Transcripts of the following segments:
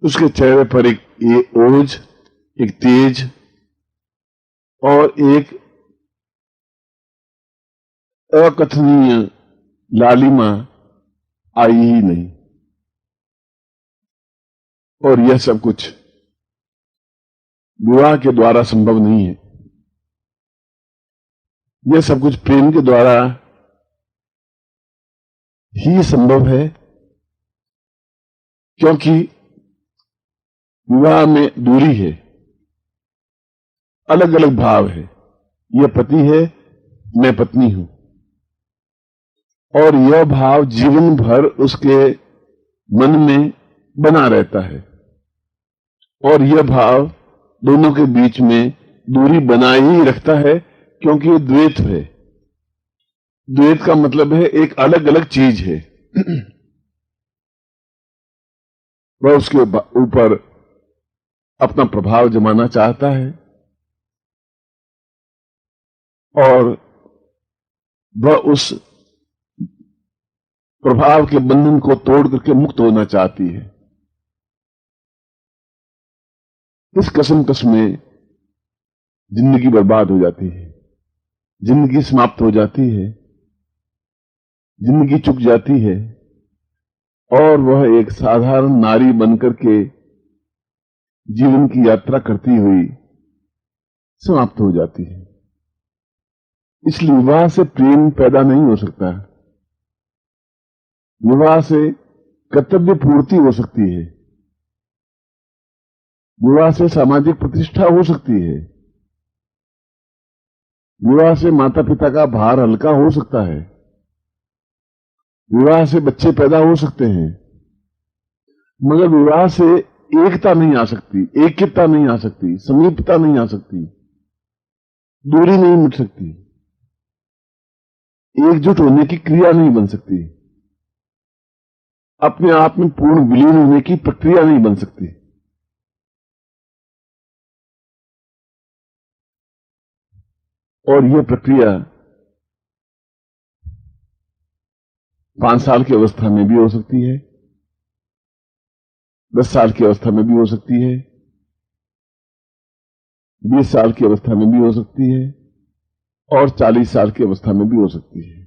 उसके चेहरे पर एक ओज, एक तेज और एक अकथनीय लालिमा आई ही नहीं। और यह सब कुछ विवाह के द्वारा संभव नहीं है। यह सब कुछ प्रेम के द्वारा ही संभव है, क्योंकि विवाह में दूरी है, अलग अलग भाव है। यह पति है, मैं पत्नी हूं, और यह भाव जीवन भर उसके मन में बना रहता है। और यह भाव दोनों के बीच में दूरी बनाए ही रखता है, क्योंकि ये द्वैत है। द्वैत का मतलब है एक अलग अलग चीज है। वह उसके ऊपर अपना प्रभाव जमाना चाहता है और वह उस प्रभाव के बंधन को तोड़ करके मुक्त होना चाहती है। इस कसमकस में जिंदगी बर्बाद हो जाती है, जिंदगी समाप्त हो जाती है, जिंदगी चुक जाती है, और वह एक साधारण नारी बनकर के जीवन की यात्रा करती हुई समाप्त हो जाती है। इसलिए विवाह से प्रेम पैदा नहीं हो सकता। विवाह से कर्तव्य पूर्ति हो सकती है, विवाह से सामाजिक प्रतिष्ठा हो सकती है, विवाह से माता पिता का भार हल्का हो सकता है, विवाह से बच्चे पैदा हो सकते हैं, मगर विवाह से एकता नहीं आ सकती, ऐक्यता नहीं आ सकती, समीपता नहीं आ सकती, दूरी नहीं मिट सकती, एकजुट होने की क्रिया नहीं बन सकती, अपने आप में पूर्ण विलीन होने की प्रक्रिया नहीं बन सकती। और यह प्रक्रिया 5 साल की अवस्था में भी हो सकती है, 10 साल की अवस्था में भी हो सकती है, 20 साल की अवस्था में भी हो सकती है, और 40 साल की अवस्था में भी हो सकती है।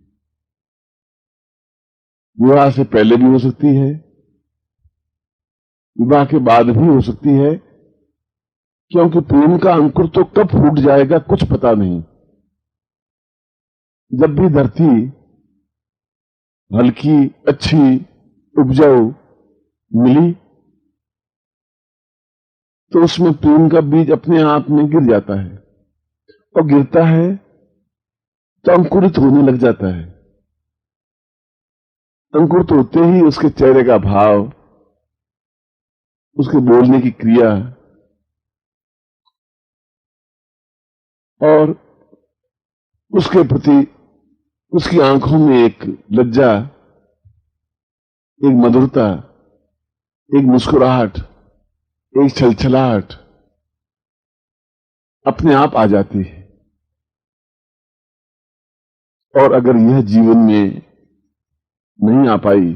विवाह से पहले भी हो सकती है, विवाह के बाद भी हो सकती है, क्योंकि प्रेम का अंकुर तो कब फूट जाएगा कुछ पता नहीं। जब भी धरती हल्की, अच्छी, उपजाऊ मिली तो उसमें प्रेम का बीज अपने आप में गिर जाता है, और गिरता है तो अंकुरित होने लग जाता है। अंकुरित होते ही उसके चेहरे का भाव, उसके बोलने की क्रिया और उसके प्रति उसकी आंखों में एक लज्जा, एक मधुरता, एक मुस्कुराहट, एक छलछलाहट अपने आप आ जाती है। और अगर यह जीवन में नहीं आ पाई,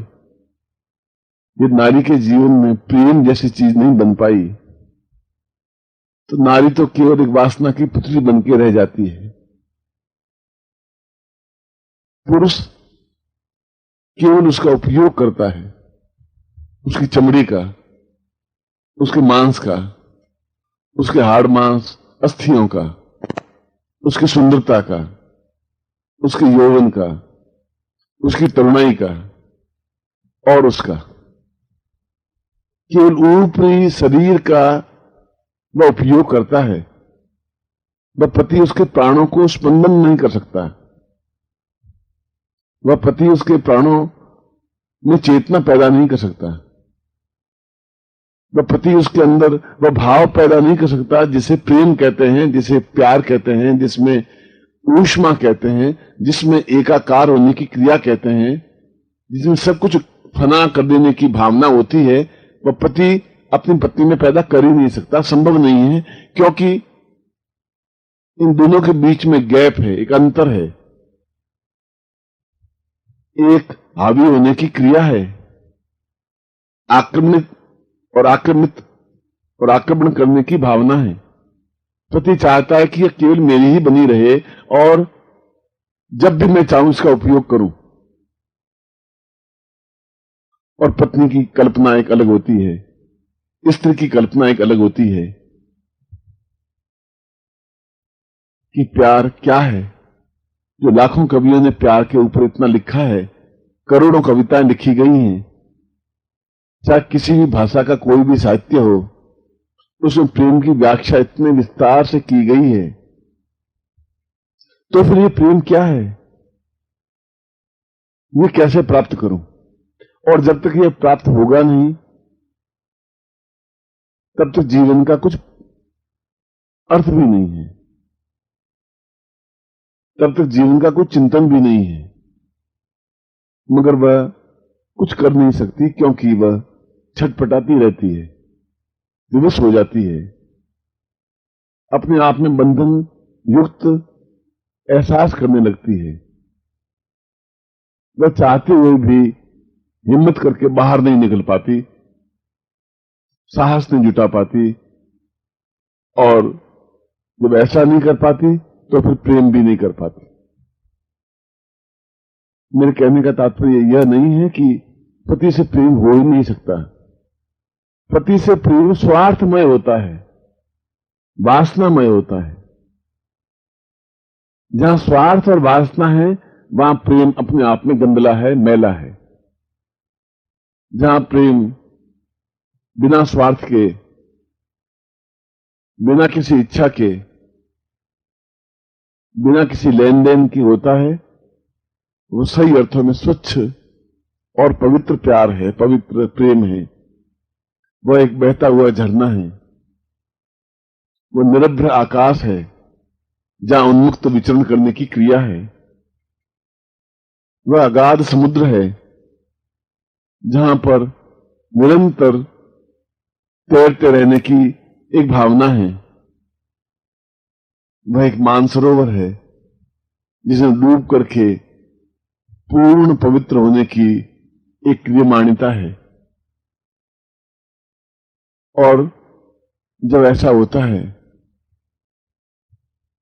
यदि नारी के जीवन में प्रेम जैसी चीज नहीं बन पाई, तो नारी तो केवल एक वासना की पुतली बन के रह जाती है। पुरुष केवल उसका उपयोग करता है, उसकी चमड़ी का, उसके मांस का, उसके हाड़ मांस अस्थियों का, उसकी सुंदरता का, उसके यौवन का, उसकी तरुणाई का, और उसका केवल ऊपरी शरीर का वह उपयोग करता है। वह पति उसके प्राणों को स्पंदन नहीं कर सकता, वह पति उसके प्राणों में चेतना पैदा नहीं कर सकता, वह पति उसके अंदर वह भाव पैदा नहीं कर सकता जिसे प्रेम कहते हैं, जिसे प्यार कहते हैं, जिसमें ऊष्मा कहते हैं, जिसमें एकाकार होने की क्रिया कहते हैं, जिसमें सब कुछ फना कर देने की भावना होती है। वह पति अपनी पत्नी में पैदा कर ही नहीं सकता, संभव नहीं है, क्योंकि इन दोनों के बीच में गैप है, एक अंतर है, एक हावी होने की क्रिया है, आक्रमणित और आक्रमण करने की भावना है। पति चाहता है कि यह केवल मेरी ही बनी रहे और जब भी मैं चाहूं इसका उपयोग करूं। और पत्नी की कल्पना एक अलग होती है, स्त्री की कल्पना एक अलग होती है कि प्यार क्या है। जो लाखों कवियों ने प्यार के ऊपर इतना लिखा है, करोड़ों कविताएं लिखी गई हैं, चाहे किसी भी भाषा का कोई भी साहित्य हो, उसमें प्रेम की व्याख्या इतने विस्तार से की गई है। तो फिर ये प्रेम क्या है, ये कैसे प्राप्त करूं? और जब तक ये प्राप्त होगा नहीं, तब तक जीवन का कुछ अर्थ भी नहीं है, तब तक जीवन का कोई चिंतन भी नहीं है। मगर वह कुछ कर नहीं सकती, क्योंकि वह छटपटाती रहती है, विवश हो जाती है, अपने आप में बंधन युक्त एहसास करने लगती है। वह चाहते हुए भी हिम्मत करके बाहर नहीं निकल पाती, साहस नहीं जुटा पाती, और जब ऐसा नहीं कर पाती तो फिर प्रेम भी नहीं कर पाती। मेरे कहने का तात्पर्य यह नहीं है कि पति से प्रेम हो ही नहीं सकता। पति से प्रेम स्वार्थमय होता है, वासनामय होता है। जहां स्वार्थ और वासना है, वहां प्रेम अपने आप में गंदला है, मैला है। जहां प्रेम बिना स्वार्थ के, बिना किसी इच्छा के, बिना किसी लेन देन की होता है, वो सही अर्थों में स्वच्छ और पवित्र प्यार है, पवित्र प्रेम है। वह एक बहता हुआ झरना है, वो निरभ्र आकाश है, जहां उन्मुक्त विचरण करने की क्रिया है। वह अगाध समुद्र है, जहां पर निरंतर तैरते रहने की एक भावना है। वह एक मानसरोवर है, जिसमें डूब करके पूर्ण पवित्र होने की एक क्रियमाणिता है। और जब ऐसा होता है,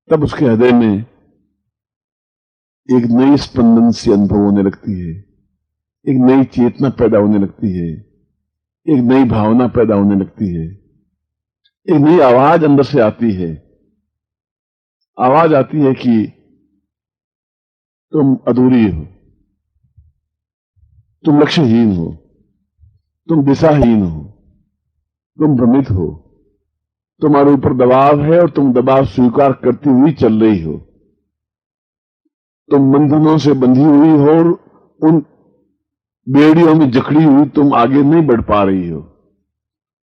तब उसके हृदय में एक नई स्पंदन सी अनुभव होने लगती है, एक नई चेतना पैदा होने लगती है, एक नई भावना पैदा होने लगती है, एक नई आवाज अंदर से आती है। आवाज आती है कि तुम अधूरी हो, तुम लक्ष्यहीन हो, तुम दिशाहीन हो, तुम भ्रमित हो, तुम्हारे ऊपर दबाव है और तुम दबाव स्वीकार करती हुई चल रही हो। तुम बंधनों से बंधी हुई हो और उन बेड़ियों में जकड़ी हुई तुम आगे नहीं बढ़ पा रही हो,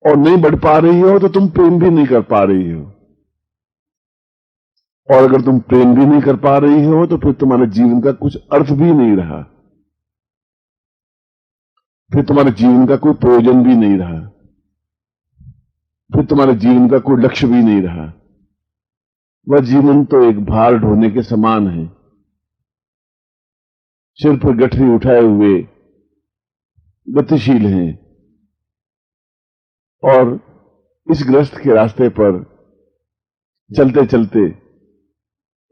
और नहीं बढ़ पा रही हो तो तुम प्रेम भी नहीं कर पा रही हो। और अगर तुम प्रेम भी नहीं कर पा रही हो तो फिर तुम्हारे जीवन का कुछ अर्थ भी नहीं रहा, फिर तुम्हारे जीवन का कोई प्रयोजन भी नहीं रहा, फिर तुम्हारे जीवन का कोई लक्ष्य भी नहीं रहा। वह जीवन तो एक भार ढोने के समान है, सिर पर गठरी उठाए हुए गतिशील हैं, और इस ग्रस्त के रास्ते पर चलते चलते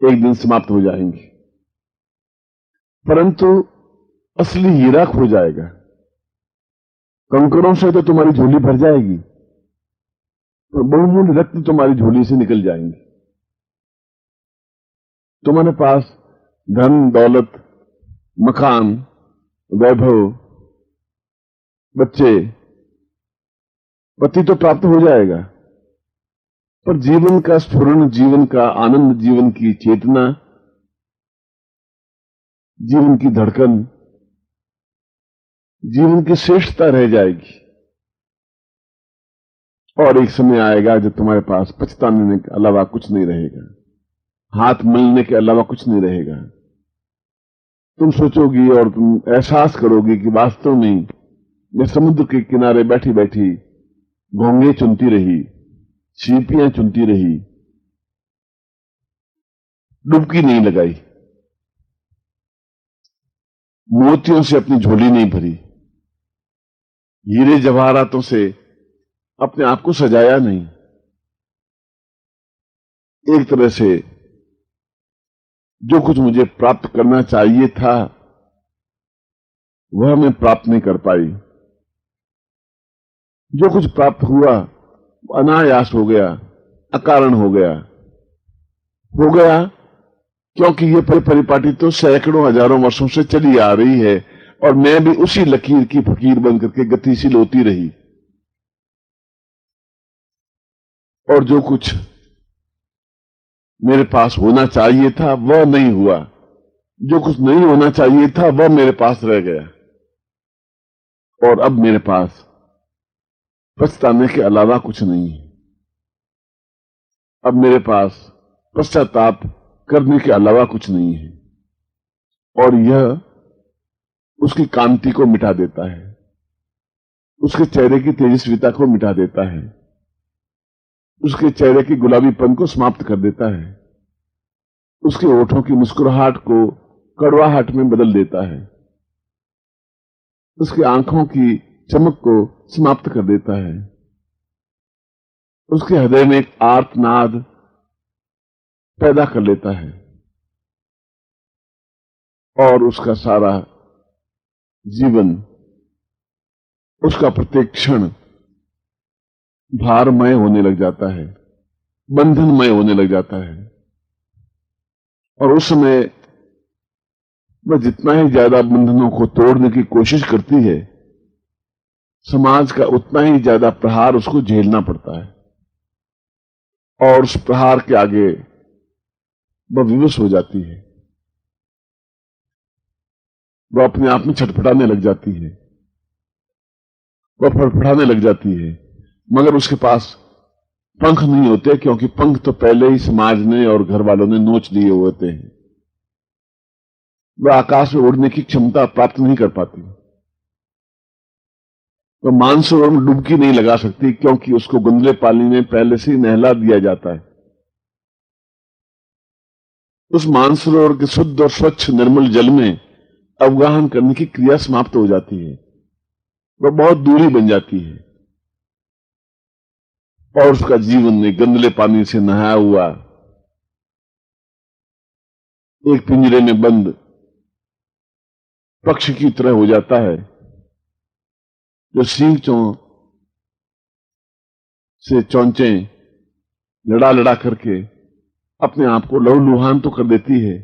एक दिन समाप्त हो जाएंगे। परंतु असली हीरा खो जाएगा। कंकड़ों से तो तुम्हारी झोली भर जाएगी, तो बहुमूल्य रत्न तुम्हारी झोली से निकल जाएंगे। तुम्हारे पास धन, दौलत, मकान, वैभव, बच्चे, पति तो प्राप्त हो जाएगा, पर जीवन का स्फुरण, जीवन का आनंद, जीवन की चेतना, जीवन की धड़कन, जीवन की श्रेष्ठता रह जाएगी। और एक समय आएगा जब तुम्हारे पास पछताने के अलावा कुछ नहीं रहेगा, हाथ मलने के अलावा कुछ नहीं रहेगा। तुम सोचोगी और तुम एहसास करोगी कि वास्तव में मैं समुद्र के किनारे बैठी बैठी घोंगे चुनती रही, सीपियां चुनती रही, डुबकी नहीं लगाई, मोतियों से अपनी झोली नहीं भरी, हीरे जवाहरातों से अपने आप को सजाया नहीं। एक तरह से जो कुछ मुझे प्राप्त करना चाहिए था वह मैं प्राप्त नहीं कर पाई। जो कुछ प्राप्त हुआ अनायास हो गया, अकारण हो गया। क्योंकि ये परिपाटी तो सैकड़ों हजारों वर्षों से चली आ रही है और मैं भी उसी लकीर की फकीर बनकर के गतिशील होती रही। और जो कुछ मेरे पास होना चाहिए था वह नहीं हुआ, जो कुछ नहीं होना चाहिए था वह मेरे पास रह गया। और अब मेरे पास पछताने के अलावा कुछ नहीं है। अब मेरे पास पश्चाताप करने के अलावा कुछ नहीं है। और यह उसकी कांति को मिटा देता है, उसके चेहरे की तेजस्विता को मिटा देता है, उसके चेहरे की गुलाबीपन को समाप्त कर देता है, उसके होठों की मुस्कुराहट को कड़वाहट में बदल देता है, उसकी आंखों की चमक को समाप्त कर देता है, उसके हृदय में एक आर्तनाद पैदा कर लेता है और उसका सारा जीवन, उसका प्रत्येक क्षण भारमय होने लग जाता है, बंधनमय होने लग जाता है। और उस समय वह जितना ही ज्यादा बंधनों को तोड़ने की कोशिश करती है, समाज का उतना ही ज्यादा प्रहार उसको झेलना पड़ता है और उस प्रहार के आगे वह विवश हो जाती है, वह अपने आप में छटपटाने लग जाती है, वह फड़फड़ाने लग जाती है। मगर उसके पास पंख नहीं होते, क्योंकि पंख तो पहले ही समाज ने और घर वालों ने नोच लिए होते हैं। वह आकाश में उड़ने की क्षमता प्राप्त नहीं कर पाती, वह मानसरोवर में डुबकी नहीं लगा सकती, क्योंकि उसको गुंदले पानी में पहले से ही नहला दिया जाता है। उस मानसरोवर के शुद्ध और स्वच्छ निर्मल जल में अवगाहन करने की क्रिया समाप्त हो जाती है, वह बहुत दूरी बन जाती है और उसका जीवन में गंदले पानी से नहाया हुआ एक पिंजरे में बंद पक्षी की तरह हो जाता है, जो सींचों से चौंचे लड़ा लड़ा करके अपने आप को लहूलुहान तो कर देती है,